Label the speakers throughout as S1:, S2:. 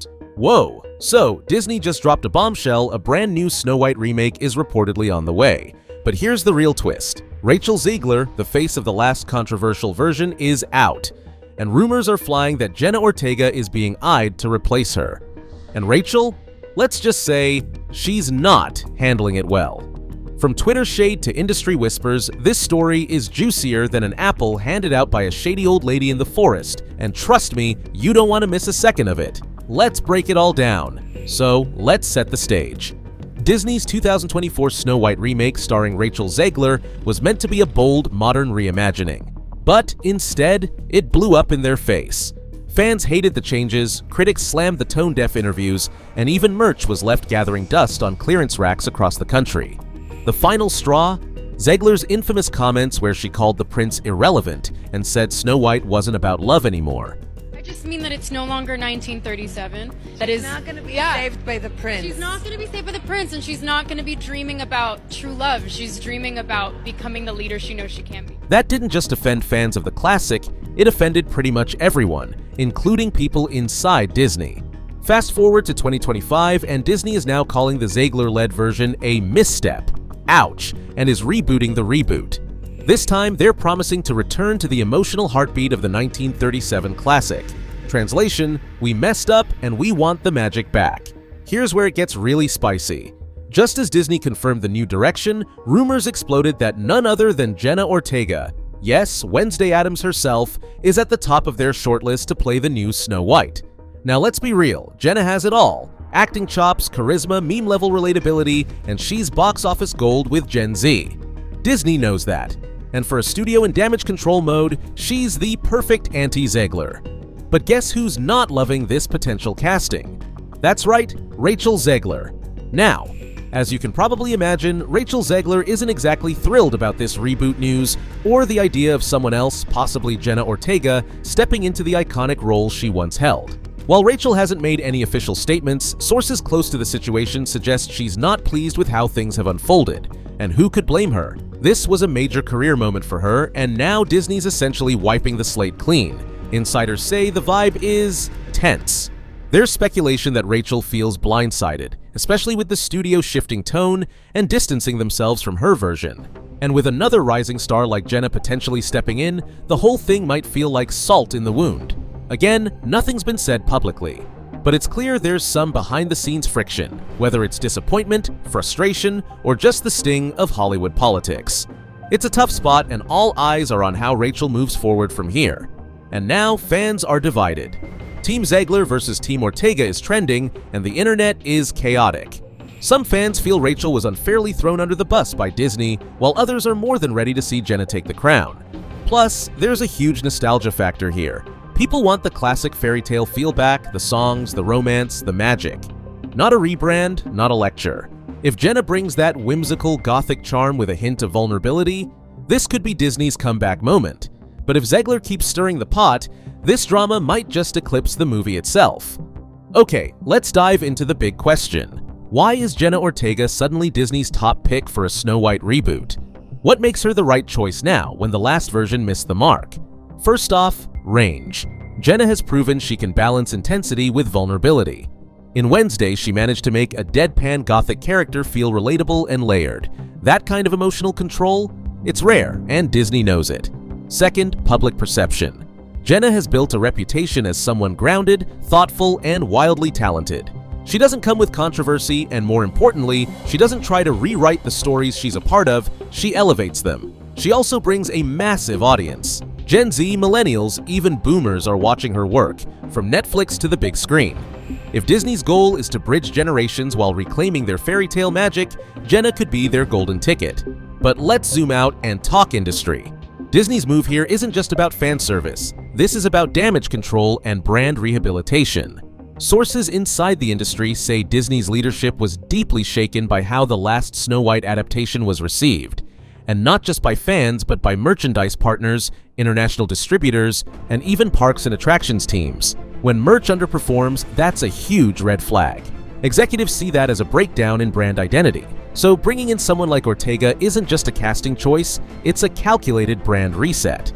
S1: first. Whoa! So, Disney just dropped a bombshell. A brand new Snow White remake is reportedly on the way. But here's the real twist. Rachel Zegler, the face of the last controversial version, is out. And rumors are flying that Jenna Ortega is being eyed to replace her. And Rachel? Let's just say, she's not handling it well. From Twitter shade to industry whispers, this story is juicier than an apple handed out by a shady old lady in the forest. And trust me, you don't want to miss a second of it. Let's break it all down. So, let's set the stage. Disney's 2024 Snow White remake starring Rachel Zegler was meant to be a bold, modern reimagining. But instead, it blew up in their face. Fans hated the changes, critics slammed the tone-deaf interviews, and even merch was left gathering dust on clearance racks across the country. The final straw? Zegler's infamous comments where she called the prince irrelevant and said Snow White wasn't about love anymore.
S2: I just mean that it's no longer 1937.
S3: She's not going to be saved by the prince.
S2: She's not going to be saved by the prince, and she's not going to be dreaming about true love. She's dreaming about becoming the leader she knows she can be.
S1: That didn't just offend fans of the classic, it offended pretty much everyone, including people inside Disney. Fast forward to 2025, and Disney is now calling the Zegler-led version a misstep. Ouch, and is rebooting the reboot. This time, they're promising to return to the emotional heartbeat of the 1937 classic. Translation, we messed up and we want the magic back. Here's where it gets really spicy. Just as Disney confirmed the new direction, rumors exploded that none other than Jenna Ortega, yes, Wednesday Addams herself, is at the top of their shortlist to play the new Snow White. Now let's be real, Jenna has it all. Acting chops, charisma, meme-level relatability, and she's box office gold with Gen Z. Disney knows that. And for a studio in damage control mode, she's the perfect anti-Zegler. But guess who's not loving this potential casting? That's right, Rachel Zegler. Now, as you can probably imagine, Rachel Zegler isn't exactly thrilled about this reboot news or the idea of someone else, possibly Jenna Ortega, stepping into the iconic role she once held. While Rachel hasn't made any official statements, sources close to the situation suggest she's not pleased with how things have unfolded. And who could blame her? This was a major career moment for her, and now Disney's essentially wiping the slate clean. Insiders say the vibe is tense. There's speculation that Rachel feels blindsided, especially with the studio shifting tone and distancing themselves from her version. And with another rising star like Jenna potentially stepping in, the whole thing might feel like salt in the wound. Again, nothing's been said publicly, but it's clear there's some behind-the-scenes friction, whether it's disappointment, frustration, or just the sting of Hollywood politics. It's a tough spot, and all eyes are on how Rachel moves forward from here. And now, fans are divided. Team Zegler versus Team Ortega is trending, and the internet is chaotic. Some fans feel Rachel was unfairly thrown under the bus by Disney, while others are more than ready to see Jenna take the crown. Plus, there's a huge nostalgia factor here. People want the classic fairy tale feel back, the songs, the romance, the magic. Not a rebrand, not a lecture. If Jenna brings that whimsical gothic charm with a hint of vulnerability, this could be Disney's comeback moment. But if Zegler keeps stirring the pot, this drama might just eclipse the movie itself. Okay, let's dive into the big question. Why is Jenna Ortega suddenly Disney's top pick for a Snow White reboot? What makes her the right choice now when the last version missed the mark? First off, range. Jenna has proven she can balance intensity with vulnerability. In Wednesday, she managed to make a deadpan gothic character feel relatable and layered. That kind of emotional control? It's rare, and Disney knows it. Second, public perception. Jenna has built a reputation as someone grounded, thoughtful, and wildly talented. She doesn't come with controversy, and more importantly, she doesn't try to rewrite the stories she's a part of, she elevates them. She also brings a massive audience. Gen Z, millennials, even boomers are watching her work, from Netflix to the big screen. If Disney's goal is to bridge generations while reclaiming their fairy tale magic, Jenna could be their golden ticket. But let's zoom out and talk industry. Disney's move here isn't just about fan service. This is about damage control and brand rehabilitation. Sources inside the industry say Disney's leadership was deeply shaken by how the last Snow White adaptation was received. And not just by fans, but by merchandise partners, international distributors, and even parks and attractions teams. When merch underperforms, that's a huge red flag. Executives see that as a breakdown in brand identity. So bringing in someone like Ortega isn't just a casting choice, it's a calculated brand reset.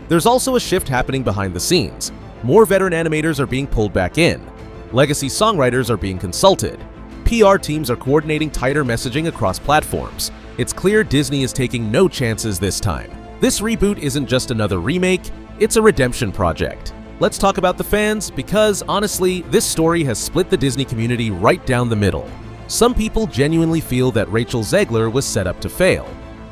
S1: There's also a shift happening behind the scenes. More veteran animators are being pulled back in. Legacy songwriters are being consulted. PR teams are coordinating tighter messaging across platforms. It's clear Disney is taking no chances this time. This reboot isn't just another remake, it's a redemption project. Let's talk about the fans, because honestly, this story has split the Disney community right down the middle. Some people genuinely feel that Rachel Zegler was set up to fail.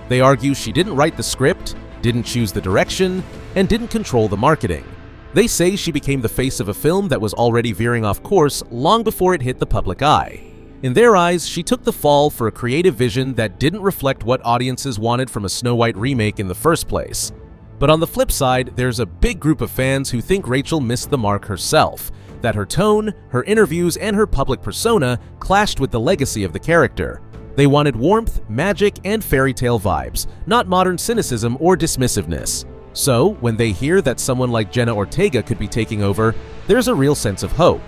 S1: They argue she didn't write the script, didn't choose the direction, and didn't control the marketing. They say she became the face of a film that was already veering off course long before it hit the public eye. In their eyes, she took the fall for a creative vision that didn't reflect what audiences wanted from a Snow White remake in the first place. But on the flip side, there's a big group of fans who think Rachel missed the mark herself, that her tone, her interviews, and her public persona clashed with the legacy of the character. They wanted warmth, magic, and fairy tale vibes, not modern cynicism or dismissiveness. So, when they hear that someone like Jenna Ortega could be taking over, there's a real sense of hope.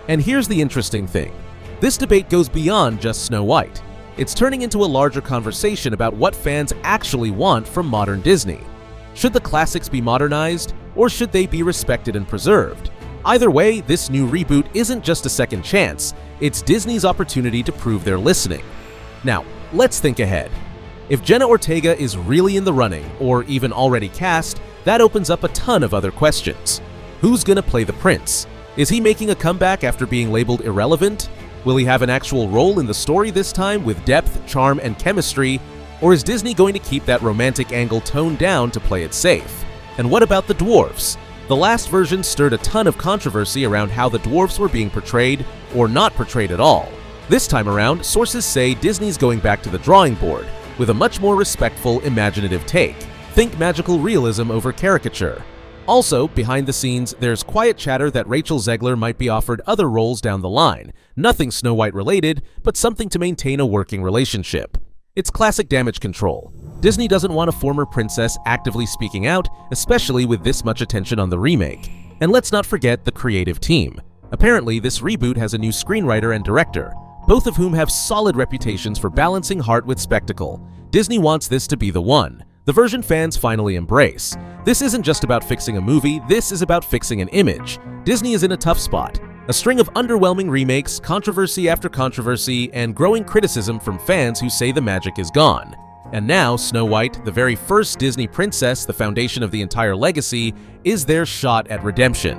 S1: And here's the interesting thing. This debate goes beyond just Snow White. It's turning into a larger conversation about what fans actually want from modern Disney. Should the classics be modernized, or should they be respected and preserved? Either way, this new reboot isn't just a second chance, it's Disney's opportunity to prove they're listening. Now, let's think ahead. If Jenna Ortega is really in the running, or even already cast, that opens up a ton of other questions. Who's gonna play the prince? Is he making a comeback after being labeled irrelevant? Will he have an actual role in the story this time with depth, charm, and chemistry? Or is Disney going to keep that romantic angle toned down to play it safe? And what about the dwarfs? The last version stirred a ton of controversy around how the dwarfs were being portrayed or not portrayed at all. This time around, sources say Disney's going back to the drawing board with a much more respectful, imaginative take. Think magical realism over caricature. Also, behind the scenes, there's quiet chatter that Rachel Zegler might be offered other roles down the line. Nothing Snow White related, but something to maintain a working relationship. It's classic damage control. Disney doesn't want a former princess actively speaking out, especially with this much attention on the remake. And let's not forget the creative team. Apparently, this reboot has a new screenwriter and director, both of whom have solid reputations for balancing heart with spectacle. Disney wants this to be the one. The version fans finally embrace. This isn't just about fixing a movie, this is about fixing an image. Disney is in a tough spot. A string of underwhelming remakes, controversy after controversy, and growing criticism from fans who say the magic is gone. And now, Snow White, the very first Disney princess, the foundation of the entire legacy, is their shot at redemption.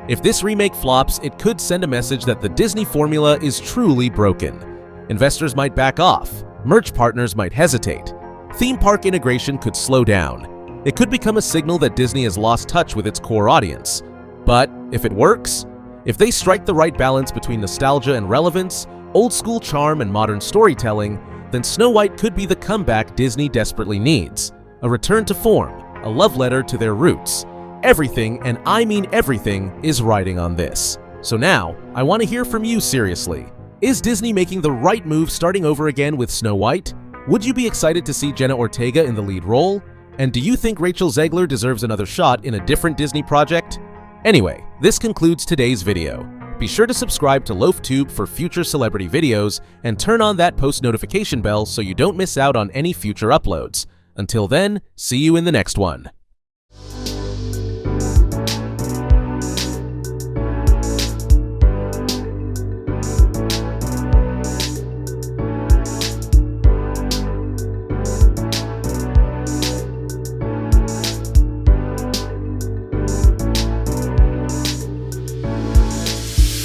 S1: If this remake flops, it could send a message that the Disney formula is truly broken. Investors might back off, merch partners might hesitate, theme park integration could slow down. It could become a signal that Disney has lost touch with its core audience. But if it works, if they strike the right balance between nostalgia and relevance, old school charm and modern storytelling, then Snow White could be the comeback Disney desperately needs. A return to form, a love letter to their roots. Everything, and I mean everything, is riding on this. So now, I want to hear from you seriously. Is Disney making the right move starting over again with Snow White? Would you be excited to see Jenna Ortega in the lead role? And do you think Rachel Zegler deserves another shot in a different Disney project? Anyway, this concludes today's video. Be sure to subscribe to LoafTube for future celebrity videos and turn on that post notification bell so you don't miss out on any future uploads. Until then, see you in the next one.